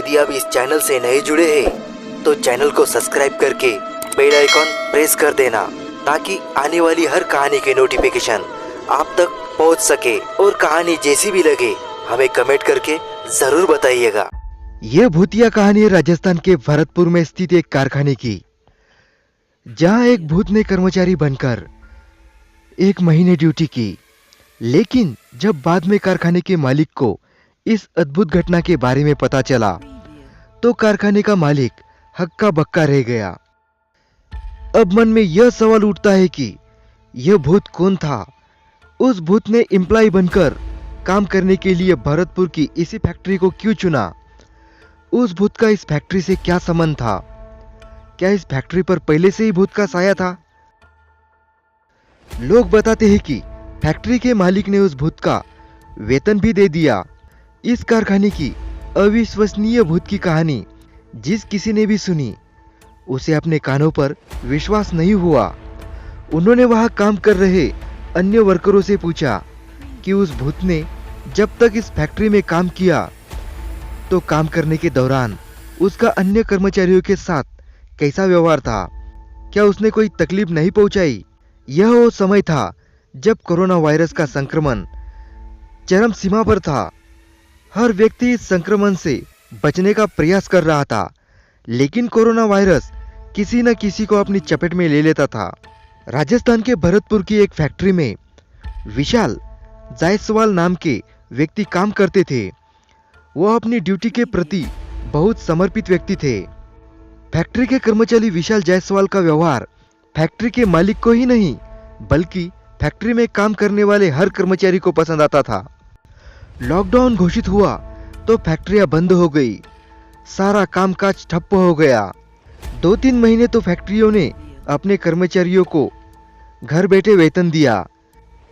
यदि आप इस चैनल से नए जुड़े हैं तो चैनल को सब्सक्राइब करके बेल आइकॉन प्रेस कर देना ताकि आने वाली हर कहानी के नोटिफिकेशन आप तक पहुंच सके। और कहानी जैसी भी लगे हमें कमेंट करके जरूर बताइएगा। ये भूतिया कहानी है राजस्थान के भरतपुर में स्थित एक कारखाने की, जहां एक भूत ने कर्मचारी बनकर 1 महीने ड्यूटी की। लेकिन जब बाद में कारखाने के मालिक को इस अद्भुत घटना के बारे में पता चला तो कारखाने का मालिक हक्का बक्का रह गया। अब मन में यह सवाल उठता है कि यह भूत कौन था? उस भूत ने एम्प्लॉय बनकर काम करने के लिए भरतपुर की इसी फैक्ट्री को क्यों चुना? उस भूत का इस फैक्ट्री से क्या संबंध था? क्या इस फैक्ट्री पर पहले से ही भूत का साया था? लोग बताते हैं कि फैक्ट्री के मालिक ने उस भूत का वेतन भी दे दिया। इस कारखाने की अविश्वसनीय भूत की कहानी जिस किसी ने भी सुनी उसे अपने कानों पर विश्वास नहीं हुआ। उन्होंने वहां काम कर रहे अन्य वर्करों से पूछा कि उस भूत ने जब तक इस फैक्ट्री में काम किया तो काम करने के दौरान उसका अन्य कर्मचारियों के साथ कैसा व्यवहार था? क्या उसने कोई तकलीफ नहीं पहुंचाई? यह वो समय था जब कोरोना वायरस का संक्रमण चरम सीमा पर था। हर व्यक्ति इस संक्रमण से बचने का प्रयास कर रहा था, लेकिन कोरोना वायरस किसी न किसी को अपनी चपेट में ले लेता था। राजस्थान के भरतपुर की एक फैक्ट्री में विशाल जायसवाल नाम के व्यक्ति काम करते थे। वो अपनी ड्यूटी के प्रति बहुत समर्पित व्यक्ति थे। फैक्ट्री के कर्मचारी विशाल जायसवाल का व्यवहार फैक्ट्री के मालिक को ही नहीं बल्कि फैक्ट्री में काम करने वाले हर कर्मचारी को पसंद आता था। लॉकडाउन घोषित हुआ तो फैक्ट्रियां बंद हो गई, सारा कामकाज ठप्प हो गया। 2-3 महीने तो फैक्ट्रियों ने अपने कर्मचारियों को घर बैठे वेतन दिया,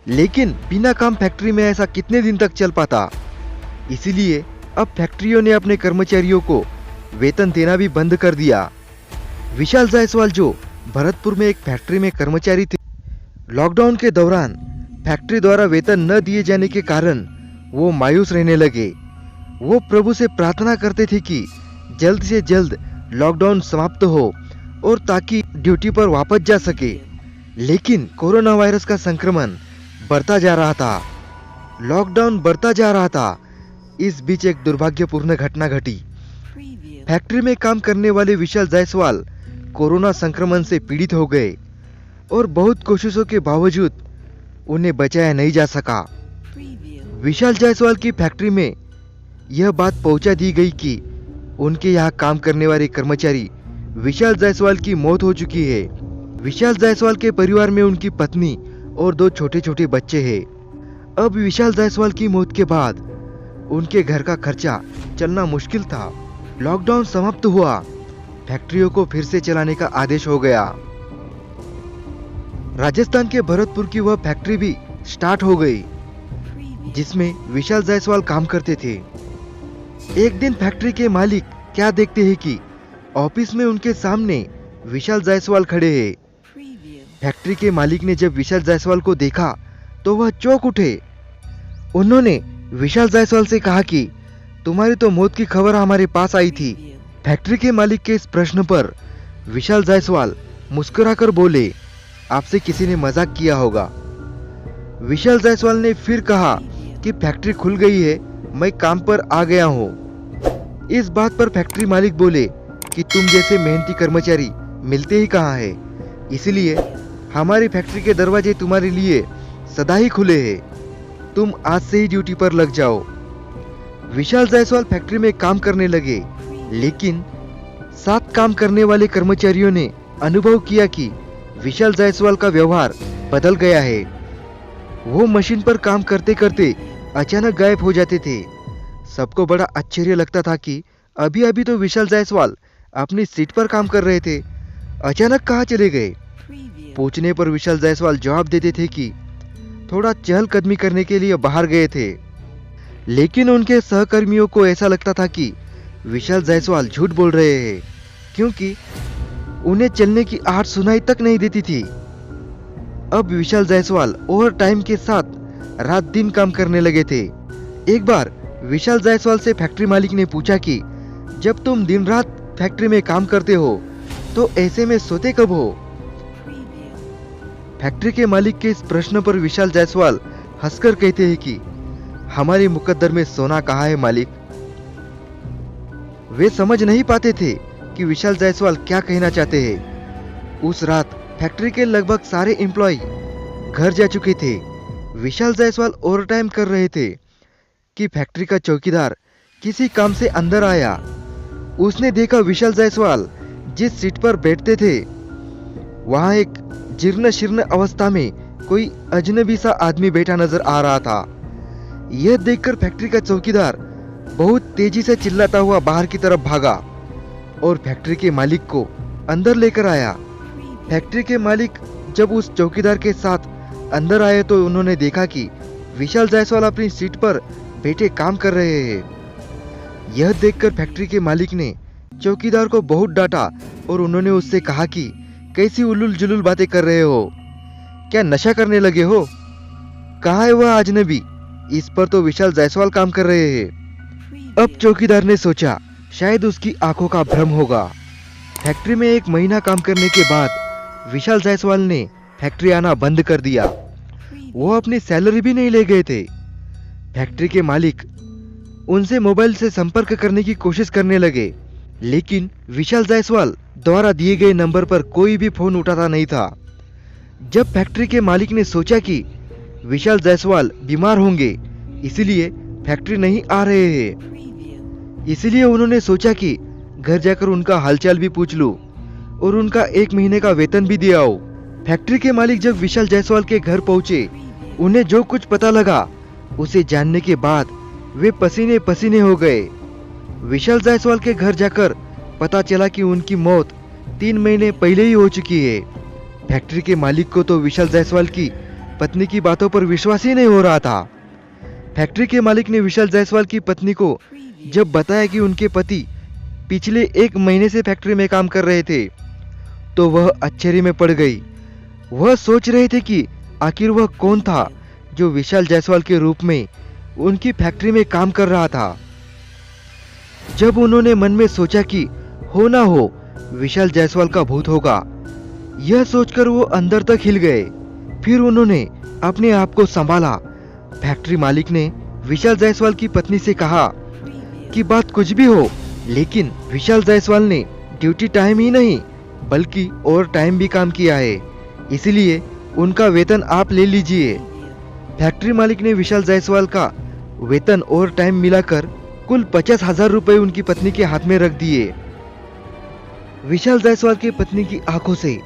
लेकिन बिना काम फैक्ट्री में ऐसा कितने दिन तक चल पाता? इसीलिए अब फैक्ट्रियों ने अपने कर्मचारियों को वेतन देना भी बंद कर दिया। विशाल जायसवाल जो भरतपुर में एक फैक्ट्री में कर्मचारी थे, लॉकडाउन के दौरान फैक्ट्री द्वारा वेतन न दिए जाने के कारण वो मायूस रहने लगे। वो प्रभु से प्रार्थना करते थे कि जल्द से जल्द लॉकडाउन समाप्त हो और ताकि ड्यूटी पर वापस जा सके। लेकिन कोरोना वायरस का संक्रमण बढ़ता जा रहा था, लॉकडाउन बढ़ता जा रहा था। इस बीच एक दुर्भाग्यपूर्ण घटना घटी। फैक्ट्री में काम करने वाले विशाल जायसवाल कोरोना संक्रमण से पीड़ित हो गए और बहुत कोशिशों के बावजूद उन्हें बचाया नहीं जा सका। विशाल जायसवाल की फैक्ट्री में यह बात पहुंचा दी गई कि उनके यहाँ काम करने वाले कर्मचारी विशाल जायसवाल की मौत हो चुकी है। विशाल जायसवाल के परिवार में उनकी पत्नी और 2 छोटे छोटे बच्चे हैं। अब विशाल जायसवाल की मौत के बाद उनके घर का खर्चा चलना मुश्किल था। लॉकडाउन समाप्त हुआ, फैक्ट्रियों को फिर से चलाने का आदेश हो गया। राजस्थान के भरतपुर की वह फैक्ट्री भी स्टार्ट हो गई जिसमें विशाल जायसवाल काम करते थे। एक दिन फैक्ट्री के मालिक क्या देखते हैं कि ऑफिस में उनके सामने विशाल जायसवाल खड़े हैं। फैक्ट्री के मालिक ने जब विशाल जायसवाल को देखा तो वह चौंक उठे। उन्होंने विशाल जायसवाल से कहा कि तुम्हारी तो मौत की खबर हमारे पास आई थी। फैक्ट्री के मालिक के इस प्रश्न पर विशाल जायसवाल मुस्कुराकर बोले, आपसे किसी ने मजाक किया होगा। विशाल जायसवाल ने फिर कहा कि फैक्ट्री खुल गई है, मैं काम पर आ गया हूँ। इस बात पर फैक्ट्री मालिक बोले कि तुम जैसे मेहनती कर्मचारी मिलते ही कहाँ है, इसलिए हमारी फैक्ट्री के दरवाजे तुम्हारे लिए सदा ही खुले हैं। तुम आज से ही ड्यूटी पर लग जाओ। विशाल जायसवाल फैक्ट्री में काम करने लगे, लेकिन साथ काम करने वाले कर्मचारियों ने अनुभव किया कि विशाल जायसवाल का व्यवहार बदल गया है। वो मशीन पर काम करते करते अचानक गायब हो जाते थे। सबको बड़ा आश्चर्य लगता था कि अभी अभी तो विशाल जायसवाल अपनी सीट पर काम कर रहे थे, अचानक कहाँ चले गए? पूछने पर विशाल जायसवाल जवाब देते थे कि थोड़ा चहलकदमी करने के लिए बाहर गए थे। लेकिन उनके सहकर्मियों को ऐसा लगता था कि विशाल जायसवाल झूठ बोल रहे हैं, क्योंकि उन्हें चलने की आहट सुनाई तक नहीं देती थी। अब विशाल जायसवाल ओवर टाइम के साथ रात दिन काम करने लगे थे। एक बार विशाल जायसवाल से फैक्ट्री मालिक ने पूछा कि जब तुम दिन रात फैक्ट्री में काम करते हो तो ऐसे में सोते कब हो? फैक्ट्री के मालिक के इस प्रश्न पर विशाल जायसवाल हंसकर कहते हैं कि हमारे मुकद्दर में सोना कहाँ है मालिक। वे समझ नहीं पाते थे कि विशाल जायसवाल क्या कहना चाहते हैं। उस रात फैक्ट्री के लगभग सारे एम्प्लॉय घर जा चुके थे। विशाल जायसवाल ओवरटाइम कर रहे थे कि फैक्ट्री का चौकीदार किसी काम से अंदर आया। उसने देखा विशाल जायसवाल जिस सीट पर बैठते थे वहां एक जीर्ण शीर्ण अवस्था में कोई अजनबी सा आदमी बैठा नजर आ रहा था। यह देखकर फैक्ट्री का चौकीदार बहुत तेजी से चिल्लाता हुआ बाहर की तरफ भागा और फैक्ट्री के मालिक को अंदर लेकर आया। फैक्ट्री के मालिक जब उस चौकीदार के साथ अंदर आए तो उन्होंने देखा कि विशाल जायसवाल अपनी सीट पर बैठे काम कर रहे हैं। यह देखकर फैक्ट्री के मालिक ने चौकीदार को बहुत डांटा और उन्होंने उससे कहा कि कैसी उलूल जुलूल बातें कर रहे हो, क्या नशा करने लगे हो? कहाँ है वह अजनबी? इस पर तो विशाल जायसवाल काम कर रहे हैं। अब चौकीदार ने सोचा शायद उसकी आंखों का भ्रम होगा। फैक्ट्री में 1 महीना काम करने के बाद विशाल जायसवाल ने फैक्ट्री आना बंद कर दिया। वो अपनी सैलरी भी नहीं ले गए थे। फैक्ट्री के मालिक उनसे मोबाइल से संपर्क करने की कोशिश करने लगे, लेकिन विशाल जायसवाल द्वारा दिए गए नंबर पर कोई भी फोन उठाता नहीं था। जब फैक्ट्री के मालिक ने सोचा कि विशाल जायसवाल बीमार होंगे इसलिए फैक्ट्री नहीं आ रहे हैं, इसलिए उन्होंने सोचा कि घर जाकर उनका हालचाल भी पूछ लूं और उनका 1 महीने का वेतन भी दे आओ। फैक्ट्री के मालिक जब विशाल जायसवाल के घर पहुंचे, उन्हें जो कुछ पता लगा उसे जानने के बाद वे पसीने पसीने हो गए। विशाल जायसवाल के घर जाकर पता चला कि उनकी मौत 3 महीने पहले ही हो चुकी है। फैक्ट्री के मालिक को तो विशाल जायसवाल की पत्नी की बातों पर विश्वास ही नहीं हो रहा था। फैक्ट्री के मालिक ने विशाल जायसवाल की पत्नी को जब बताया कि उनके पति पिछले 1 महीने से फैक्ट्री में काम कर रहे थे तो वह आश्चर्य में पड़ गई। वह सोच रहे थे कि आखिर वह कौन था जो विशाल जायसवाल के रूप में उनकी फैक्ट्री में काम कर रहा था। जब उन्होंने मन में सोचा कि हो ना हो विशाल जायसवाल का भूत होगा, यह सोचकर वो अंदर तक हिल गए। फिर उन्होंने अपने आप को संभाला। फैक्ट्री मालिक ने विशाल जायसवाल की पत्नी से कहा कि बात कुछ भी हो, लेकिन विशाल जायसवाल ने ड्यूटी टाइम ही नहीं बल्कि ओवर टाइम भी काम किया है, इसलिए उनका वेतन आप ले लीजिए। फैक्ट्री मालिक ने विशाल जायसवाल का वेतन ओवर टाइम मिलाकर कुल 50,000 रुपए उनकी पत्नी के हाथ में रख दिए। विशाल जायसवाल की पत्नी की आंखों से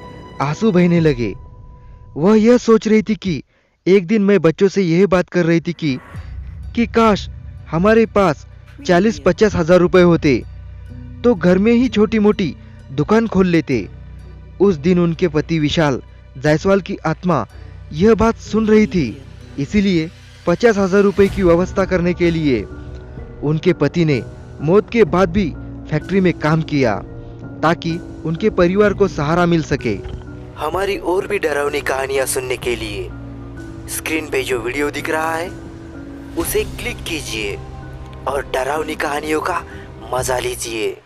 आंसू बहने लगे। वह यह सोच रही थी कि एक दिन मैं बच्चों से यह बात कर रही थी कि काश हमारे पास 40-50 हजार रुपए होते तो घर में ही छोटी मोटी दुकान खोल लेते। उस दिन उनके पति विशाल जायसवाल की आत्मा यह बात सुन रही थी, इसीलिए 50,000 रुपए की व्यवस्था करने के लिए उनके पति ने मौत के बाद भी फैक्ट्री में काम किया ताकि उनके परिवार को सहारा मिल सके। हमारी और भी डरावनी कहानियां सुनने के लिए स्क्रीन पे जो वीडियो दिख रहा है उसे क्लिक कीजिए और डरावनी कहानियों का मजा लीजिए।